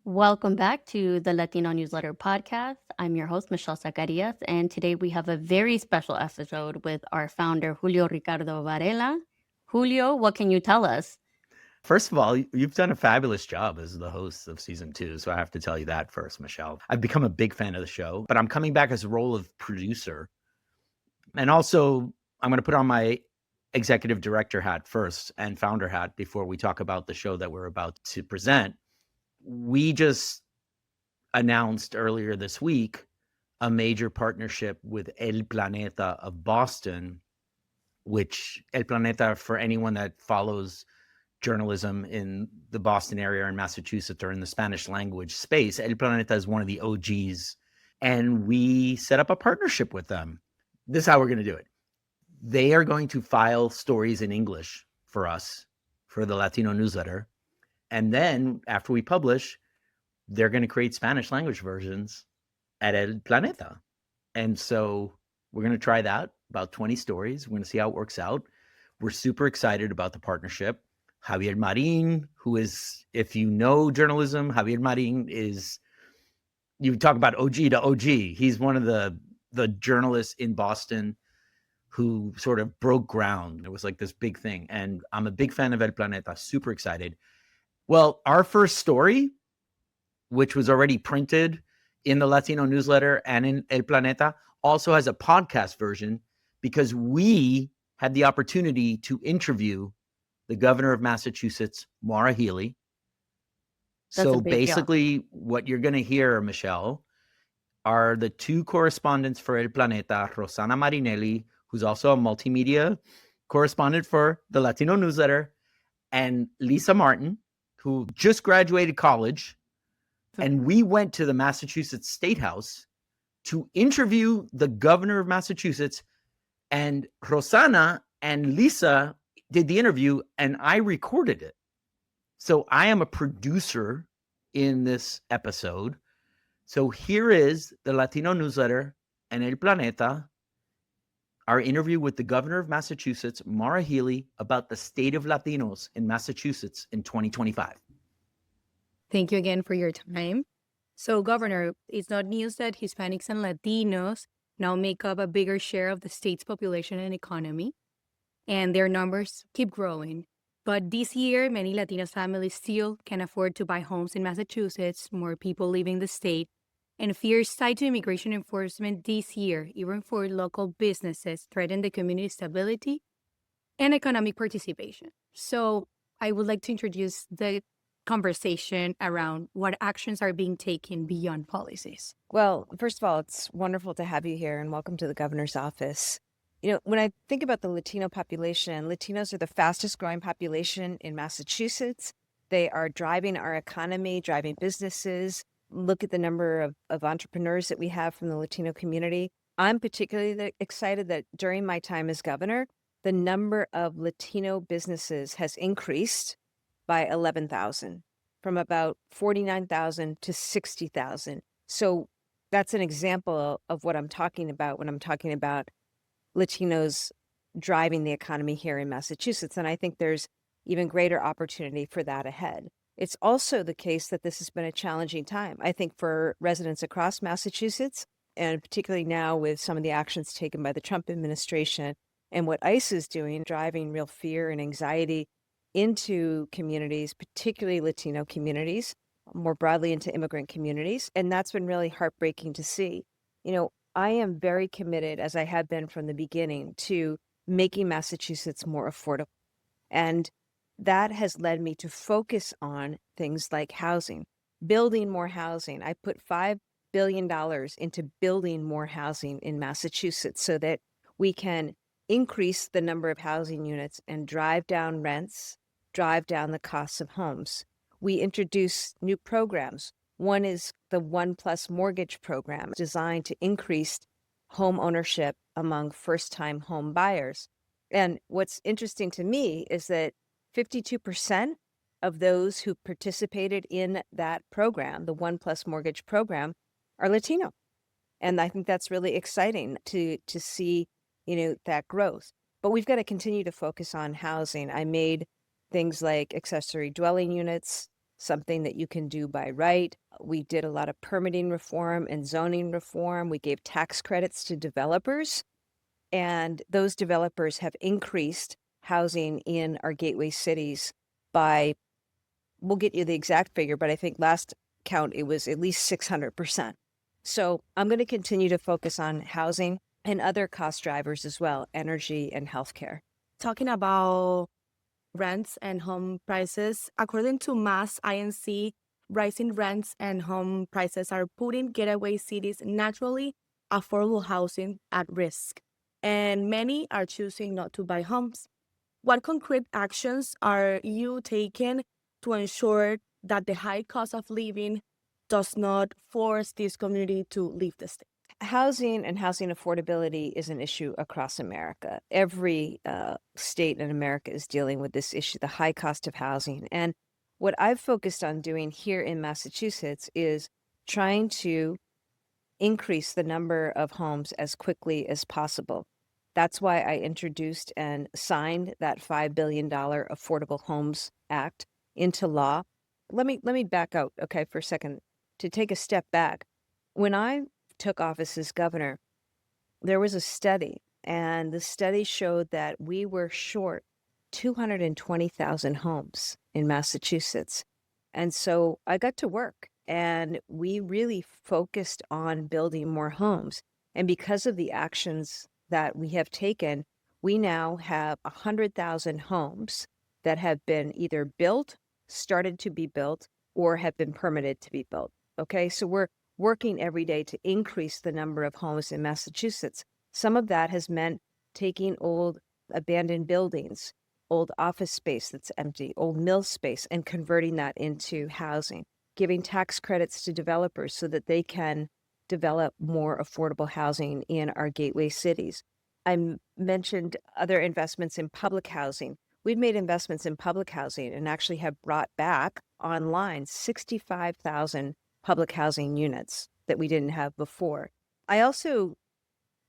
Welcome back to the Latino Newsletter podcast. I'm your host, Michelle Zacarias, and today we have a very special episode with our founder, Julio Ricardo Varela. Julio, what can you tell us? First of all, you've done a fabulous job as the host of season 2, so I have to tell you that first, Michelle. I've become a big fan of the show, but I'm coming back as a role of producer. And also, I'm going to put on my executive director hat first and founder hat before we talk about the show that we're about to present. We just announced earlier this week a major partnership with El Planeta of Boston, which El Planeta, for anyone that follows journalism in the Boston area or in Massachusetts or in the Spanish language space, El Planeta is one of the OGs. And we set up a partnership with them. This is how we're going to do it. They are going to file stories in English for us, for the Latino Newsletter. And then after we publish, they're going to create Spanish language versions at El Planeta. And so we're going to try that, about 20 stories. We're going to see how it works out. We're super excited about the partnership. Javier Marin, who is, if you know journalism, Javier Marin is, you talk about OG to OG. He's one of the journalists in Boston who sort of broke ground. It was like this big thing. And I'm a big fan of El Planeta, super excited. Well, our first story, which was already printed in the Latino Newsletter and in El Planeta, also has a podcast version because we had the opportunity to interview the governor of Massachusetts, Maura Healey. That's a So big deal. basically, what you're going to hear, Michelle, are the two correspondents for El Planeta, Rosanna Marinelli, who's also a multimedia correspondent for the Latino Newsletter, and Liza Martin, who just graduated college. And we went to the Massachusetts State House to interview the governor of Massachusetts. And Rosanna and Liza did the interview, and I recorded it. So I am a producer in this episode. So here is the Latino Newsletter and El Planeta, our interview with the governor of Massachusetts, Maura Healey, about the state of Latinos in Massachusetts in 2025. Thank you again for your time. So, Governor, it's not news that Hispanics and Latinos now make up a bigger share of the state's population and economy, and their numbers keep growing. But this year, many Latino families still can afford to buy homes in Massachusetts, more people leaving the state, and fears tied to immigration enforcement this year, even for local businesses, threaten the community stability and economic participation. So, I would like to introduce the conversation around what actions are being taken beyond policies. Well, first of all, it's wonderful to have you here and welcome to the governor's office. You know, when I think about the Latino population, Latinos are the fastest growing population in Massachusetts. They are driving our economy, driving businesses. Look at the number of entrepreneurs that we have from the Latino community. I'm particularly excited that during my time as governor, the number of Latino businesses has increased by 11,000, from about 49,000 to 60,000. So that's an example of what I'm talking about when I'm talking about Latinos driving the economy here in Massachusetts. And I think there's even greater opportunity for that ahead. It's also the case that this has been a challenging time, I think, for residents across Massachusetts, and particularly now with some of the actions taken by the Trump administration and what ICE is doing, driving real fear and anxiety into communities, particularly Latino communities, more broadly into immigrant communities. And that's been really heartbreaking to see. You know, I am very committed, as I have been from the beginning, to making Massachusetts more affordable. And that has led me to focus on things like housing, building more housing. I put $5 billion into building more housing in Massachusetts so that we can increase the number of housing units and drive down rents, drive down the costs of homes. We introduce new programs. One is the 1+ mortgage program, designed to increase home ownership among first-time home buyers. And what's interesting to me is that 52% of those who participated in that program, the 1+ mortgage program, are Latino. And I think that's really exciting to see, you know, that growth. But we've got to continue to focus on housing. I made things like accessory dwelling units something that you can do by right. We did a lot of permitting reform and zoning reform. We gave tax credits to developers, and those developers have increased housing in our gateway cities by, we'll get you the exact figure, but I think last count it was at least 600%. So I'm going to continue to focus on housing and other cost drivers as well, energy and healthcare. Talking about rents and home prices, according to Mass INC, rising rents and home prices are putting gateway cities naturally affordable housing at risk, and many are choosing not to buy homes. What concrete actions are you taking to ensure that the high cost of living does not force this community to leave the state? Housing and housing affordability is an issue across America. Every state in America is dealing with this issue, the high cost of housing. And what I've focused on doing here in Massachusetts is trying to increase the number of homes as quickly as possible. That's why I introduced and signed that $5 billion Affordable Homes Act into law. Let me back out, okay, for a second, to take a step back. When I took office as governor, there was a study, and the study showed that we were short 220,000 homes in Massachusetts. And so I got to work, and we really focused on building more homes. And because of the actions that we have taken, we now have 100,000 homes that have been either built, started to be built, or have been permitted to be built. Okay, so we're working every day to increase the number of homes in Massachusetts. Some of that has meant taking old abandoned buildings, old office space that's empty, old mill space, and converting that into housing, giving tax credits to developers so that they can develop more affordable housing in our gateway cities. I mentioned other investments in public housing. We've made investments in public housing and actually have brought back online 65,000 public housing units that we didn't have before. I also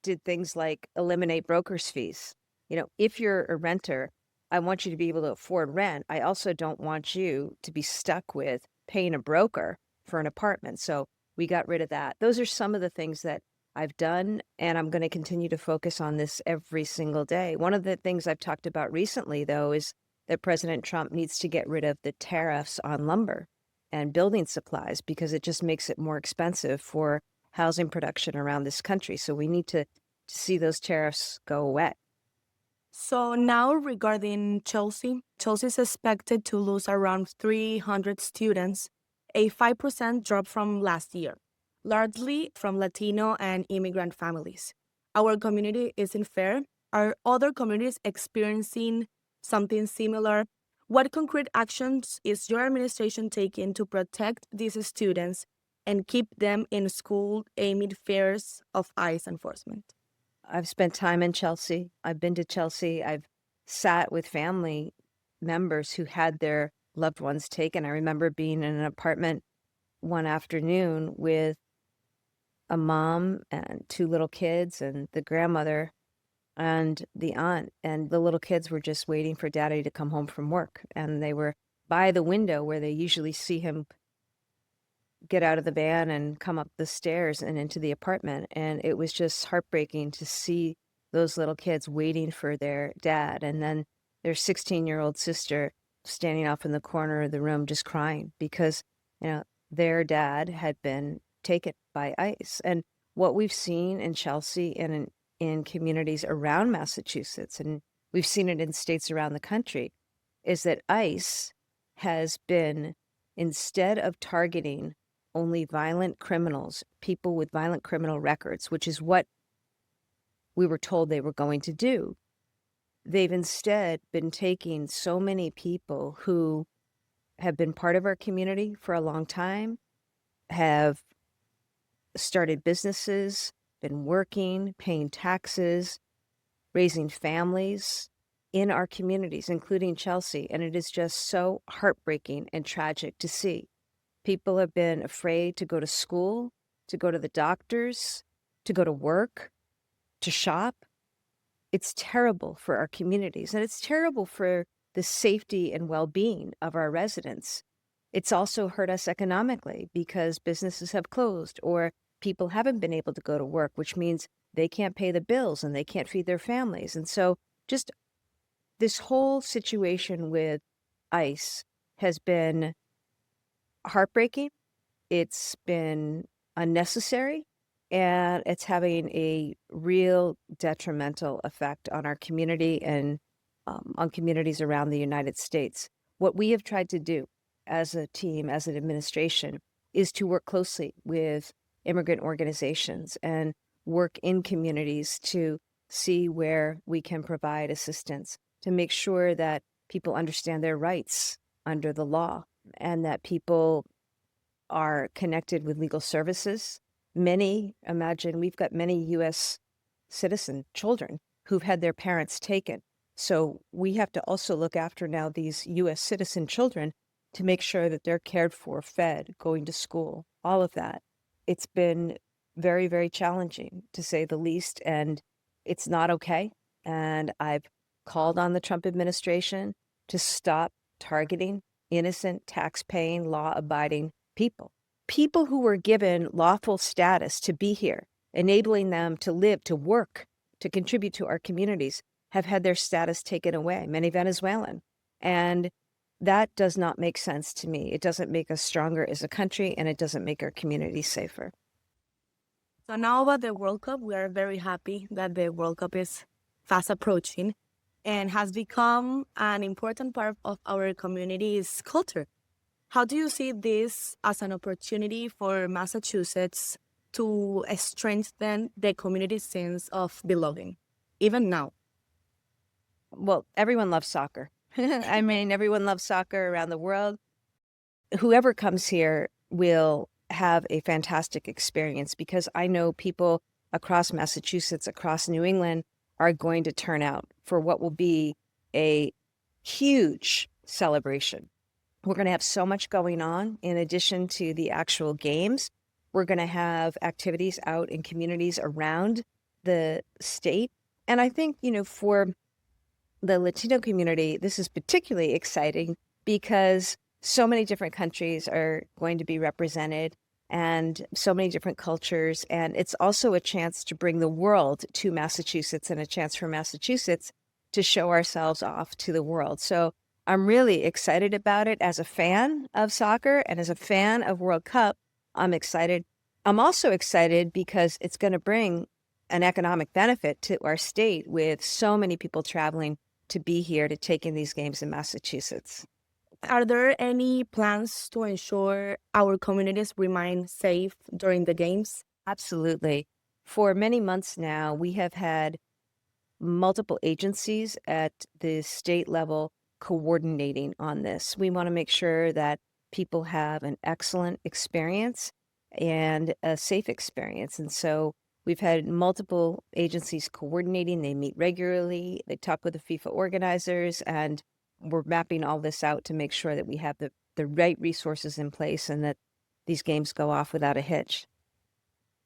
did things like eliminate brokers' fees. You know, if you're a renter, I want you to be able to afford rent. I also don't want you to be stuck with paying a broker for an apartment. So we got rid of that. Those are some of the things that I've done, and I'm going to continue to focus on this every single day. One of the things I've talked about recently, though, is that President Trump needs to get rid of the tariffs on lumber and building supplies because it just makes it more expensive for housing production around this country. So we need to see those tariffs go away. So now regarding Chelsea is expected to lose around 300 students, a 5% drop from last year, largely from Latino and immigrant families. Our community isn't fair. Are other communities experiencing something similar? What concrete actions is your administration taking to protect these students and keep them in school amid fears of ICE enforcement? I've spent time in Chelsea. I've been to Chelsea. I've sat with family members who had their loved ones taken. I remember being in an apartment one afternoon with a mom and two little kids and the grandmother and the aunt, and the little kids were just waiting for daddy to come home from work. And they were by the window where they usually see him get out of the van and come up the stairs and into the apartment. And it was just heartbreaking to see those little kids waiting for their dad. And then their 16-year-old sister standing off in the corner of the room just crying because, you know, their dad had been taken by ICE. And what we've seen in Chelsea and in communities around Massachusetts, and we've seen it in states around the country, is that ICE has been, instead of targeting only violent criminals, people with violent criminal records, which is what we were told they were going to do, they've instead been taking so many people who have been part of our community for a long time, have started businesses, been working, paying taxes, raising families in our communities, including Chelsea. And it is just so heartbreaking and tragic to see. People have been afraid to go to school, to go to the doctors, to go to work, to shop. It's terrible for our communities, and it's terrible for the safety and well-being of our residents. It's also hurt us economically because businesses have closed or people haven't been able to go to work, which means they can't pay the bills and they can't feed their families. And so just this whole situation with ICE has been heartbreaking. It's been unnecessary, and it's having a real detrimental effect on our community and on communities around the United States. What we have tried to do as a team, as an administration, is to work closely with immigrant organizations and work in communities to see where we can provide assistance, to make sure that people understand their rights under the law and that people are connected with legal services. Imagine we've got many U.S. citizen children who've had their parents taken. So we have to also look after now these U.S. citizen children to make sure that they're cared for, fed, going to school, all of that. It's been very, very challenging, to say the least, and it's not okay. And I've called on the Trump administration to stop targeting innocent, tax-paying, law-abiding people who were given lawful status to be here, enabling them to live, to work, to contribute to our communities, have had their status taken away, many Venezuelan. And that does not make sense to me. It doesn't make us stronger as a country, and it doesn't make our communities safer. So now about the World Cup, we are very happy that the World Cup is fast approaching and has become an important part of our community's culture. How do you see this as an opportunity for Massachusetts to strengthen the community's sense of belonging, even now? Well, everyone loves soccer. I mean, everyone loves soccer around the world. Whoever comes here will have a fantastic experience because I know people across Massachusetts, across New England, are going to turn out for what will be a huge celebration. We're going to have so much going on in addition to the actual games. We're going to have activities out in communities around the state. And I think, for the Latino community, this is particularly exciting because so many different countries are going to be represented and so many different cultures. And it's also a chance to bring the world to Massachusetts and a chance for Massachusetts to show ourselves off to the world. So I'm really excited about it as a fan of soccer and as a fan of World Cup. I'm excited. I'm also excited because it's going to bring an economic benefit to our state with so many people traveling to be here to take in these games in Massachusetts. Are there any plans to ensure our communities remain safe during the games? Absolutely. For many months now, we have had multiple agencies at the state level coordinating on this. We want to make sure that people have an excellent experience and a safe experience. And so we've had multiple agencies coordinating. They meet regularly. They talk with the FIFA organizers, and we're mapping all this out to make sure that we have the right resources in place and that these games go off without a hitch.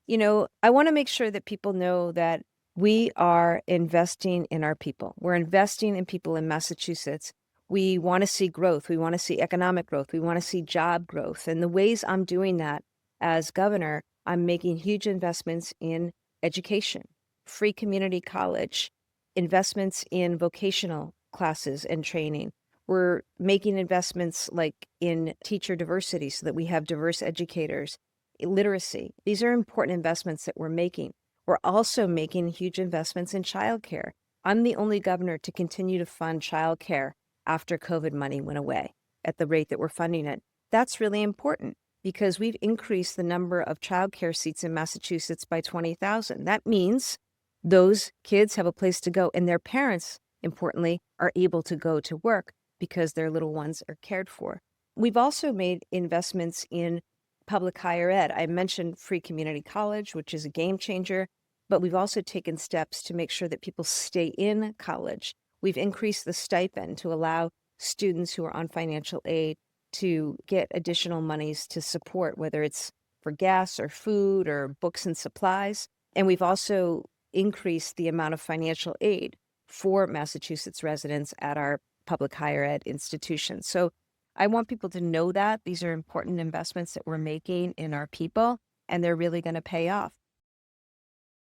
I want to make sure that people know that we are investing in our people. We're investing in people in Massachusetts. We want to see growth. We want to see economic growth. We want to see job growth. And the ways I'm doing that as governor, I'm making huge investments in education, free community college, investments in vocational classes and training. We're making investments like in teacher diversity so that we have diverse educators, literacy. These are important investments that we're making. We're also making huge investments in childcare. I'm the only governor to continue to fund childcare after COVID money went away at the rate that we're funding it. That's really important because we've increased the number of childcare seats in Massachusetts by 20,000. That means those kids have a place to go, and their parents, importantly, are able to go to work because their little ones are cared for. We've also made investments in public higher ed. I mentioned free community college, which is a game changer, but we've also taken steps to make sure that people stay in college. We've increased the stipend to allow students who are on financial aid to get additional monies to support, whether it's for gas or food or books and supplies. And we've also increased the amount of financial aid for Massachusetts residents at our public higher ed institutions. So I want people to know that these are important investments that we're making in our people, and they're really going to pay off.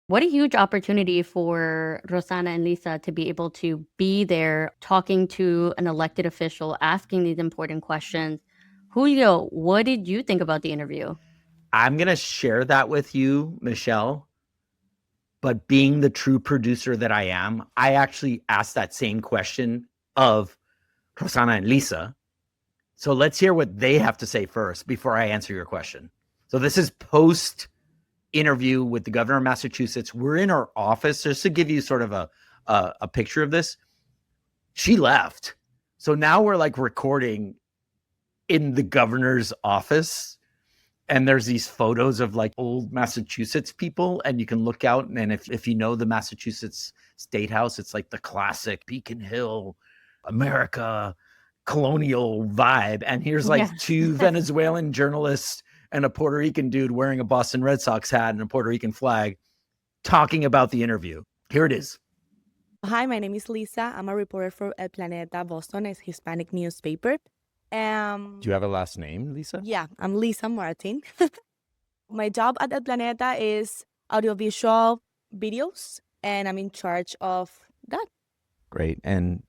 What a huge opportunity for Rosanna and Liza to be able to be there talking to an elected official, asking these important questions. Julio, what did you think about the interview? I'm going to share that with you, Michelle. But being the true producer that I am, I actually asked that same question of Rosanna and Liza. So let's hear what they have to say first before I answer your question. So this is post interview with the governor of Massachusetts. We're in our office just to give you sort of a picture of this. She left. So now we're like recording in the governor's office. And there's these photos of like old Massachusetts people, and you can look out. And if you know the Massachusetts State House, it's like the classic Beacon Hill, America, colonial vibe. And here's like two Venezuelan journalists and a Puerto Rican dude wearing a Boston Red Sox hat and a Puerto Rican flag talking about the interview. Here it is. Hi, my name is Liza. I'm a reporter for El Planeta, Boston, a Hispanic newspaper. Do you have a last name, Liza? Yeah, I'm Liza Martin. My job at El Planeta is audiovisual videos, and I'm in charge of that. Great. And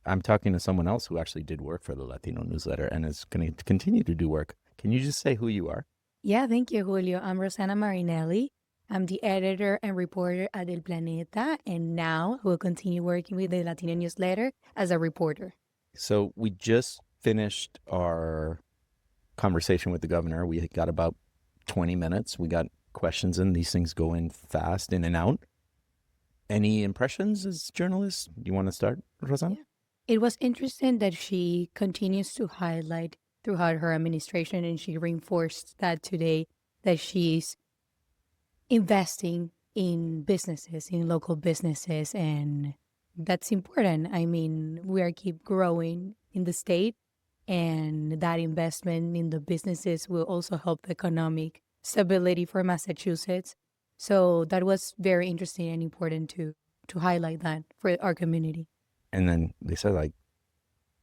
I'm talking to someone else who actually did work for the Latino Newsletter and is going to continue to do work. Can you just say who you are? Yeah, thank you, Julio. I'm Rosanna Marinelli. I'm the editor and reporter at El Planeta, and now will continue working with the Latino Newsletter as a reporter. So we just finished our conversation with the governor. We got about 20 minutes. We got questions in. These things go in fast, in and out. Any impressions as journalists? You want to start, Rosanna? Yeah. It was interesting that she continues to highlight throughout her administration, and she reinforced that today, that she's investing in businesses, in local businesses, and that's important. I mean, we are keep growing in the state, and that investment in the businesses will also help the economic stability for Massachusetts. So that was very interesting and important to highlight that for our community. And then they said, like,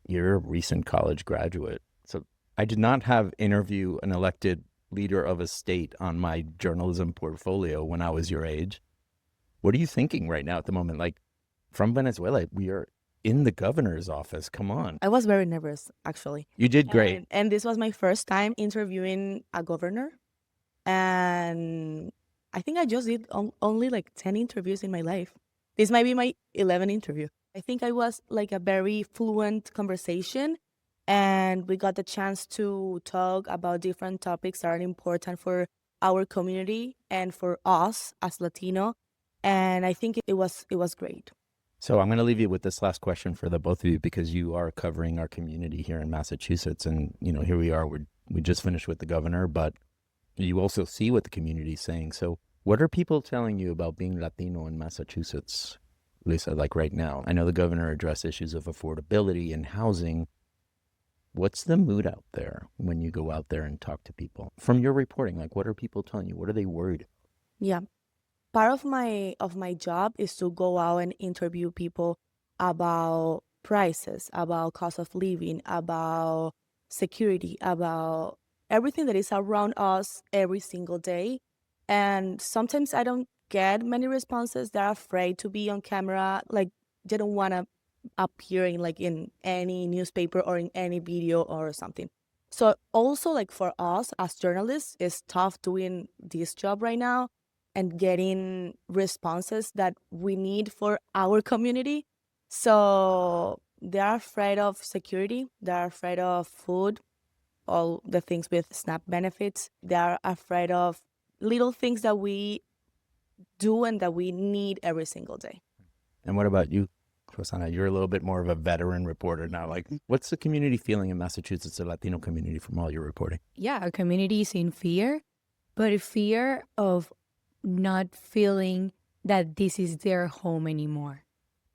you're a recent college graduate. So I did not have interview an elected leader of a state on my journalism portfolio when I was your age. What are you thinking right now at the moment? Like, from Venezuela, we are in the governor's office. Come on. I was very nervous, actually. You did great. And this was my first time interviewing a governor. And I think I just did only like 10 interviews in my life. This might be my 11th interview. I think I was like a very fluent conversation, and we got the chance to talk about different topics that are important for our community and for us as Latino. And I think it was great. So I'm going to leave you with this last question for the both of you, because you are covering our community here in Massachusetts. And, you know, here we are. We just finished with the governor, but you also see what the community is saying. So what are people telling you about being Latino in Massachusetts, Liza, like right now? I know the governor addressed issues of affordability and housing. What's the mood out there when you go out there and talk to people? From your reporting, like, what are people telling you? What are they worried? Yeah. Part of my job is to go out and interview people about prices, about cost of living, about security, about everything that is around us every single day. And sometimes I don't get many responses. They're afraid to be on camera. Like, they don't want to appear in any newspaper or in any video or something. So also, like, for us as journalists, it's tough doing this job right now and getting responses that we need for our community. So they're afraid of security. They're afraid of food, all the things with SNAP benefits. They're afraid of little things that we do and that we need every single day. And what about you, Rosanna? You're a little bit more of a veteran reporter now. Like, what's the community feeling in Massachusetts, the Latino community, from all your reporting? Yeah, our community is in fear, but a fear of not feeling that this is their home anymore.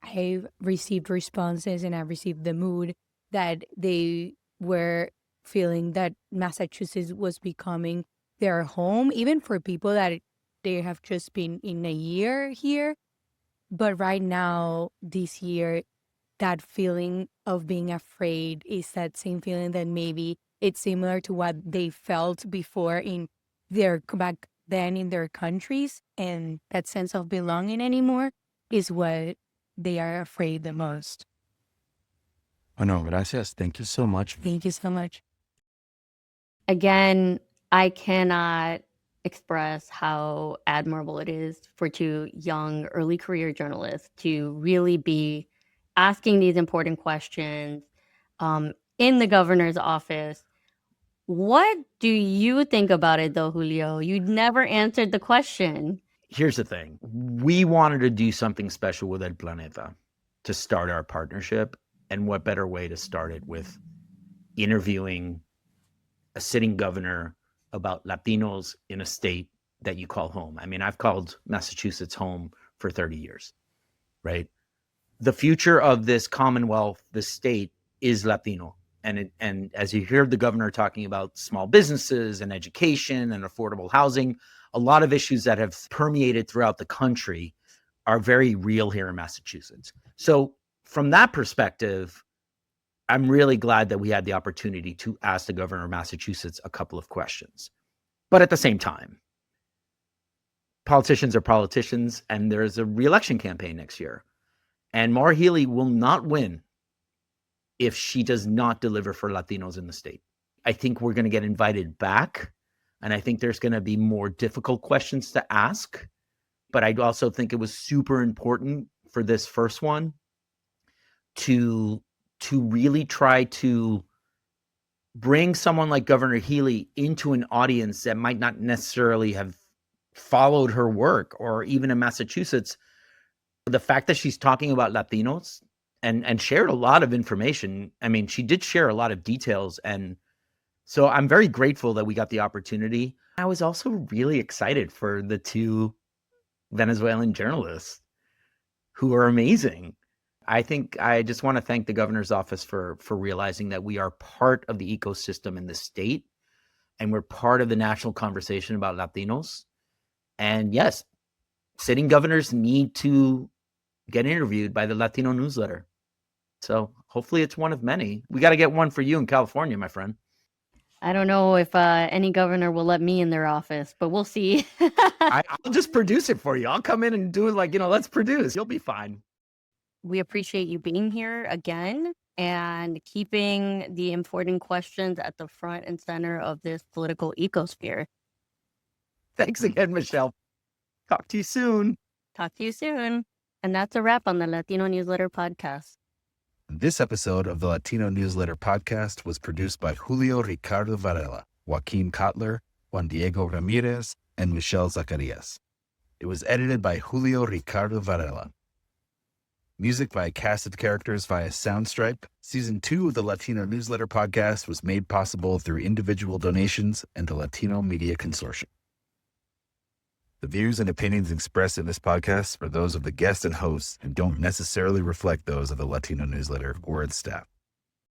I've received responses and I've received the mood that they were feeling that Massachusetts was becoming their home, even for people that they have just been in a year here. But right now, this year, that feeling of being afraid is that same feeling that maybe it's similar to what they felt before in back then in their countries, and that sense of belonging anymore is what they are afraid the most. Bueno, gracias. Thank you so much. Thank you so much. Again, I cannot express how admirable it is for two young early career journalists to really be asking these important questions in the governor's office. What do you think about it, though, Julio? You never answered the question. Here's the thing. We wanted to do something special with El Planeta to start our partnership. And what better way to start it with interviewing a sitting governor about Latinos in a state that you call home. I mean, I've called Massachusetts home for 30 years, right? The future of this Commonwealth, this state, is Latino. And as you hear the governor talking about small businesses and education and affordable housing, a lot of issues that have permeated throughout the country are very real here in Massachusetts. So from that perspective, I'm really glad that we had the opportunity to ask the governor of Massachusetts a couple of questions. But at the same time, politicians are politicians, and there's a re-election campaign next year. And Maura Healey will not win if she does not deliver for Latinos in the state. I think we're going to get invited back, and I think there's going to be more difficult questions to ask. But I also think it was super important for this first one to really try to bring someone like Governor Healey into an audience that might not necessarily have followed her work, or even in Massachusetts. The fact that she's talking about Latinos and shared a lot of information. I mean, she did share a lot of details. And so I'm very grateful that we got the opportunity. I was also really excited for the two Venezuelan journalists who are amazing. I think I just want to thank the governor's office for realizing that we are part of the ecosystem in the state, and we're part of the national conversation about Latinos. And yes, sitting governors need to get interviewed by the Latino Newsletter. So hopefully it's one of many. We got to get one for you in California, my friend. I don't know if any governor will let me in their office, but we'll see. I'll just produce it for you. I'll come in and do it like, let's produce. You'll be fine. We appreciate you being here again and keeping the important questions at the front and center of this political ecosphere. Thanks again, Michelle. Talk to you soon. Talk to you soon. And that's a wrap on the Latino Newsletter podcast. This episode of the Latino Newsletter podcast was produced by Julio Ricardo Varela, Joaquin Cotler, Juan Diego Ramirez, and Michelle Zacarias. It was edited by Julio Ricardo Varela. Music by a cast of characters via Soundstripe. Season 2 of the Latino Newsletter podcast was made possible through individual donations and the Latino Media Consortium. The views and opinions expressed in this podcast are those of the guests and hosts and don't necessarily reflect those of the Latino Newsletter or its staff.